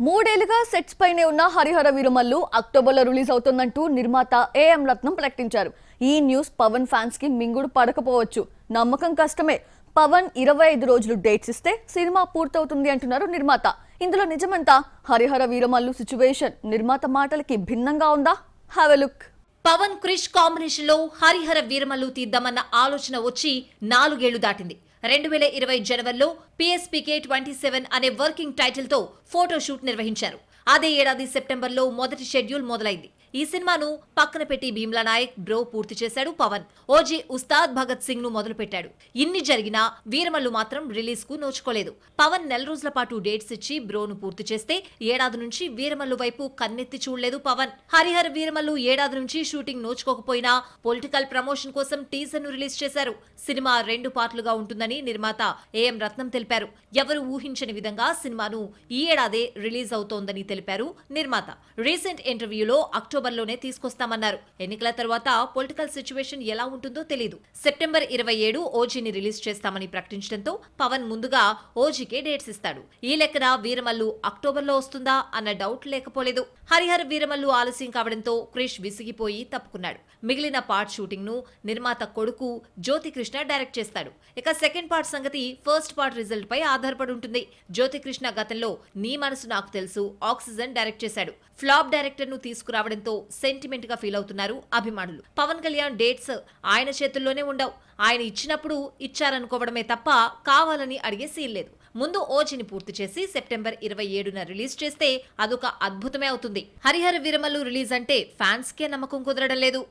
మూడేళ్లుగా సెట్స్ పైనే ఉన్న హరిహర వీరమల్లు అక్టోబర్లో రిలీజ్ అవుతుందంటూ నిర్మాత ఏఎం రత్నం ప్రకటించారు. ఈ న్యూస్ పవన్ ఫ్యాన్స్ కి మింగుడు పడకపోవచ్చు. నమ్మకం కష్టమే. పవన్ 25 రోజులు డేట్స్ ఇస్తే సినిమా పూర్తవుతుంది అంటున్నారు నిర్మాత. ఇందులో నిజమంతా? హరిహర వీరమల్లు సిచ్యువేషన్ నిర్మాత మాటలకి భిన్నంగా ఉందా? Have a look. Pawan Krish combination లో హరిహర వీరమల్లు తీద్దామన్న ఆలోచన వచ్చి 4 ఏళ్లు దాటింది. 2020 జనవరిలో PSPK 27 అనే వర్కింగ్ టైటిల్ తో ఫోటోషూట్ నిర్వహించారు. అదే ఏడాది సెప్టెంబర్లో మొదటి షెడ్యూల్ మొదలైంది. ఈ సినిమాను పక్కన పెట్టి భీమ్లా నాయక్, బ్రో పూర్తి చేశాడు పవన్. ఓజీ ఉస్తాద్ భగత్ సింగ్ ను మొదలు పెట్టాడు. ఇన్ని జరిగినా వీరమల్లు మాత్రం రిలీజ్ కు నోచుకోలేదు. పవన్ నెల రోజుల పాటు డేట్స్ ఇచ్చి బ్రోను పూర్తి చేస్తే ఏడాది నుంచి వీరమల్లు వైపు కన్నెత్తి చూడలేదు పవన్. హరిహర వీరమల్లు ఏడాది నుంచి షూటింగ్ నోచుకోకపోయినా పొలిటికల్ ప్రమోషన్ కోసం టీజర్ ను రిలీజ్ చేశారు. సినిమా 2 పార్ట్లుగా ఉంటుందని నిర్మాత ఏఎం రత్నం తెలిపారు. ఎవరు ఊహించని విధంగా సినిమాను ఈ ఏడాదే రిలీజ్ అవుతోందని తెలిపారు నిర్మాత. రీసెంట్ ఇంటర్వ్యూలో అక్టోబర్లోనే తీసుకొస్తామన్నారు. ఎన్నికల తర్వాత పొలిటికల్ సిచ్యువేషన్ ఎలా ఉంటుందో తెలియదు. సెప్టెంబర్ 27 ఓజీని రిలీజ్ చేస్తామని ప్రకటించడంతో పవన్ ముందుగా ఓజీకే డేట్స్ ఇస్తాడు. ఈ లెక్కన వీరమల్లు అక్టోబర్లో వస్తుందా అన్న డౌట్ లేకపోలేదు. హరిహర వీరమల్లు ఆలస్యం కావడంతో క్రిష్ విసిగిపోయి తప్పుకున్నాడు. మిగిలిన పార్ట్ షూటింగ్ ను నిర్మాత కొడుకు జ్యోతికృష్ణ డైరెక్ట్ చేస్తాడు. ఇక సెకండ్ పార్ట్ సంగతి ఫస్ట్ పార్ట్ రిజల్ట్ పై ఆధారపడి ఉంటుంది. జ్యోతికృష్ణ గతంలో నీ మనసు నాకు తెలుసు, ఆక్సిజన్ డైరెక్ట్ చేశాడు. ఫ్లాప్ డైరెక్టర్ ను తీసుకురావడంతో సెంటిమెంట్ గా ఫీల్ అవుతున్నారు అభిమానులు. పవన్ కళ్యాణ్ డేట్స్ ఆయన చేతుల్లోనే ఉండవు. ఆయన ఇచ్చినప్పుడు ఇచ్చారనుకోవడమే తప్ప కావాలని అడిగే సీన్ లేదు. ముందు ఓజీని పూర్తి చేసి సెప్టెంబర్ 27న రిలీజ్ చేస్తే అదొక అద్భుతమే అవుతుంది. హరిహర వీరమల్లు రిలీజ్ అంటే ఫ్యాన్స్ కే నమ్మకం కుదరడం లేదు.